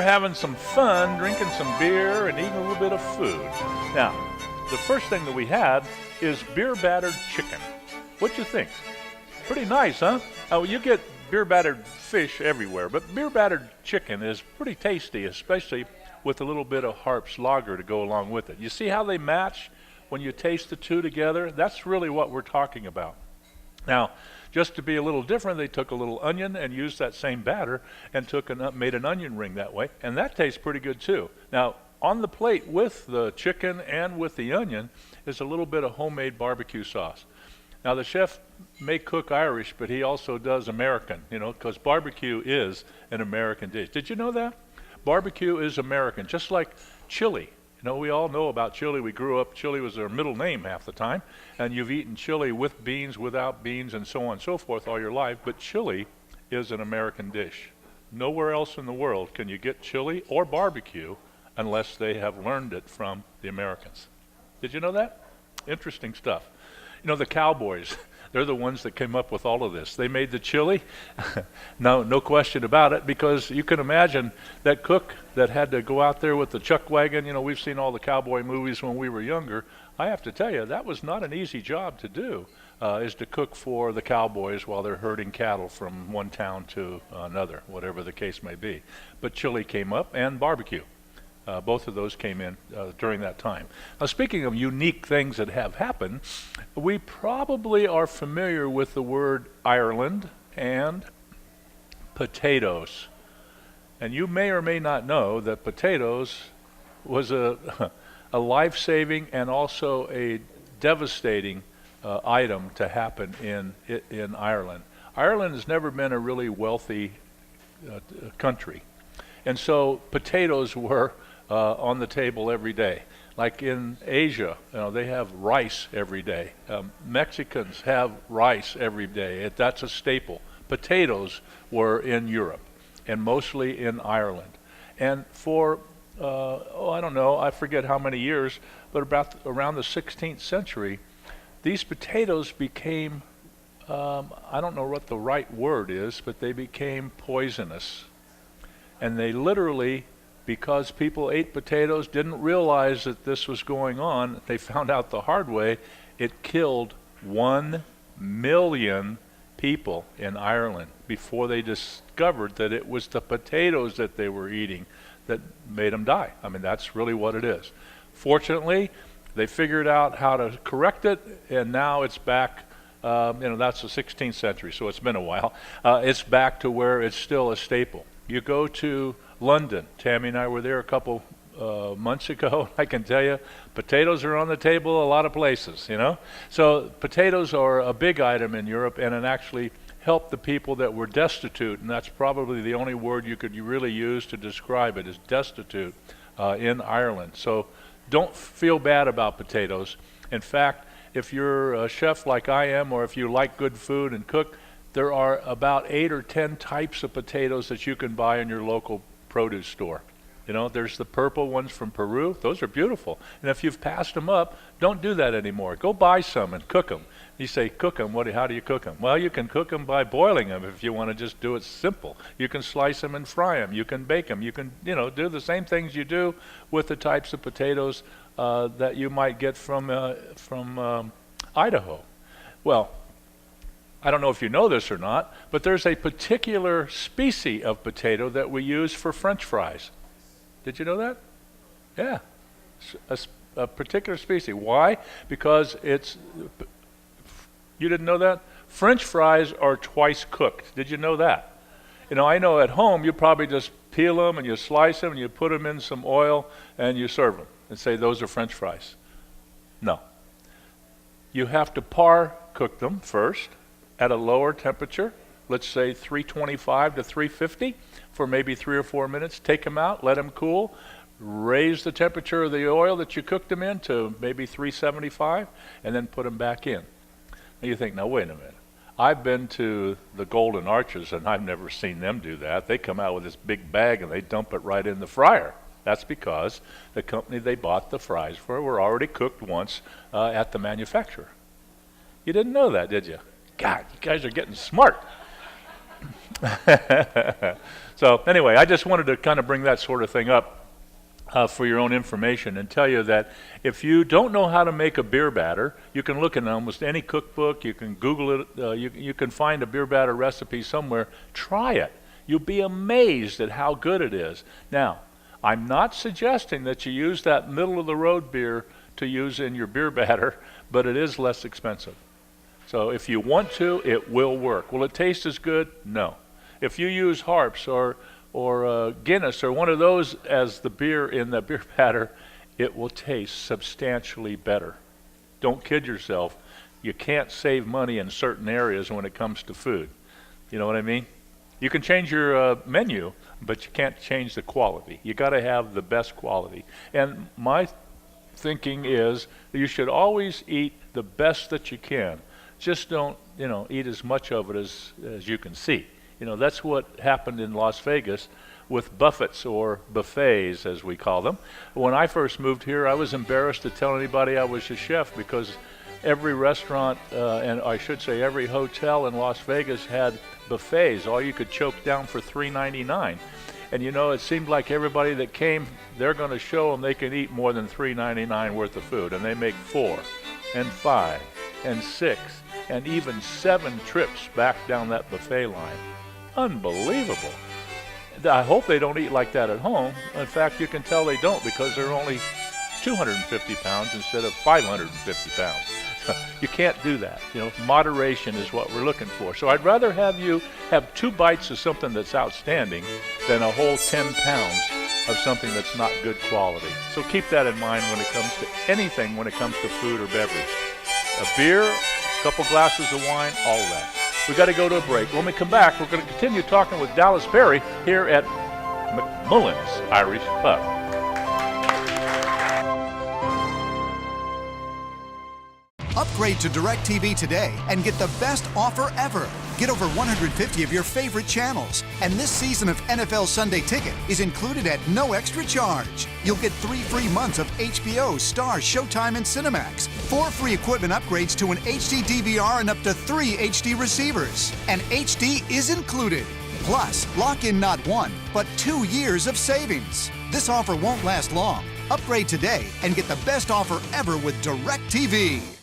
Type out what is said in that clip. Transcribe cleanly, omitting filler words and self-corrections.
having some fun, drinking some beer, and eating a little bit of food. Now, the first thing that we had is beer-battered chicken. What'd you think? Pretty nice, huh? Oh, you get beer-battered fish everywhere, but beer-battered chicken is pretty tasty, especially with a little bit of Harp's lager to go along with it. You see how they match when you taste the two together? That's really what we're talking about. Now, just to be a little different, they took a little onion and used that same batter and made an onion ring that way, and that tastes pretty good too. Now, on the plate with the chicken and with the onion is a little bit of homemade barbecue sauce. Now, the chef may cook Irish, but he also does American, because barbecue is an American dish. Did you know that? Barbecue is American, just like chili. We all know about chili. We grew up, chili was our middle name half the time, and you've eaten chili with beans, without beans, and so on and so forth all your life, but chili is an American dish. Nowhere else in the world can you get chili or barbecue unless they have learned it from the Americans. Did you know that? Interesting stuff. The cowboys, they're the ones that came up with all of this. They made the chili, no question about it, because you can imagine that cook that had to go out there with the chuck wagon. We've seen all the cowboy movies when we were younger. I have to tell you, that was not an easy job to do, is to cook for the cowboys while they're herding cattle from one town to another, whatever the case may be. But chili came up, and barbecue. Both of those came in during that time. Now, speaking of unique things that have happened, we probably are familiar with the word Ireland and potatoes. And you may or may not know that potatoes was a life-saving and also a devastating item to happen in Ireland. Ireland has never been a really wealthy country. And so potatoes were on the table every day. Like in Asia, they have rice every day. Mexicans have rice every day. That's a staple. Potatoes were in Europe, and mostly in Ireland. And for, I don't know, I forget how many years, but around the 16th century, these potatoes became, I don't know what the right word is, but they became poisonous. And they literally, because people ate potatoes, didn't realize that this was going on. They found out the hard way. It killed 1 million people in Ireland before they discovered that it was the potatoes that they were eating that made them die. I mean, that's really what it is. Fortunately, they figured out how to correct it, and now it's back. That's the 16th century, so it's been a while. It's back to where it's still a staple. You go to London. Tammy and I were there a couple months ago. I can tell you, potatoes are on the table a lot of places, So potatoes are a big item in Europe, and it actually helped the people that were destitute, and that's probably the only word you could really use to describe it, is destitute in Ireland. So don't feel bad about potatoes. In fact, if you're a chef like I am, or if you like good food and cook, there are about 8 or 10 types of potatoes that you can buy in your local produce store. There's the purple ones from Peru. Those are beautiful. And if you've passed them up, don't do that anymore. Go buy some and cook them. You say, cook them. How do you cook them? Well, you can cook them by boiling them if you want to just do it simple. You can slice them and fry them. You can bake them. You can, do the same things you do with the types of potatoes that you might get from Idaho. Well, I don't know if you know this or not, but there's a particular species of potato that we use for French fries. Did you know that? Yeah, a particular species. Why? Because you didn't know that? French fries are twice cooked. Did you know that? I know at home you probably just peel them and you slice them and you put them in some oil and you serve them and say those are French fries. No. You have to par cook them first at a lower temperature, let's say 325 to 350 for maybe 3 or 4 minutes. Take them out, let them cool, raise the temperature of the oil that you cooked them in to maybe 375, and then put them back in. Now you think, now wait a minute. I've been to the Golden Arches and I've never seen them do that. They come out with this big bag and they dump it right in the fryer. That's because the company they bought the fries for were already cooked once at the manufacturer. You didn't know that, did you? God, you guys are getting smart. So anyway, I just wanted to kind of bring that sort of thing up for your own information and tell you that if you don't know how to make a beer batter, you can look in almost any cookbook, you can Google it, you can find a beer batter recipe somewhere. Try it. You'll be amazed at how good it is. Now, I'm not suggesting that you use that middle-of-the-road beer to use in your beer batter, but it is less expensive. So if you want to, it will work. Will it taste as good? No. If you use Harps or Guinness or one of those as the beer in the beer batter, it will taste substantially better. Don't kid yourself. You can't save money in certain areas when it comes to food. You know what I mean? You can change your menu, but you can't change the quality. You got to have the best quality. And my thinking is that you should always eat the best that you can. Just don't, eat as much of it as you can see. That's what happened in Las Vegas with buffets or buffets, as we call them. When I first moved here, I was embarrassed to tell anybody I was a chef because every restaurant, and I should say every hotel in Las Vegas had buffets. All you could choke down for $3.99. And it seemed like everybody that came, they're going to show them they can eat more than $3.99 worth of food. And they make 4 and 5 and 6 and even 7 trips back down that buffet line. Unbelievable. I hope they don't eat like that at home. In fact, you can tell they don't because they're only 250 pounds instead of 550 pounds. You can't do that. Moderation is what we're looking for. So I'd rather have you have 2 bites of something that's outstanding than a whole 10 pounds of something that's not good quality. So keep that in mind when it comes to anything, when it comes to food or beverage. A beer, a couple glasses of wine, all that. We got to go to a break. When we come back, we're going to continue talking with Dallas Perry here at Mcmullan's Irish Pub. Upgrade to DirecTV today and get the best offer ever. Get over 150 of your favorite channels. And this season of NFL Sunday Ticket is included at no extra charge. You'll get 3 free months of HBO, Star, Showtime, and Cinemax. 4 free equipment upgrades to an HD DVR and up to 3 HD receivers. And HD is included. Plus, lock in not 1, but 2 years of savings. This offer won't last long. Upgrade today and get the best offer ever with DirecTV.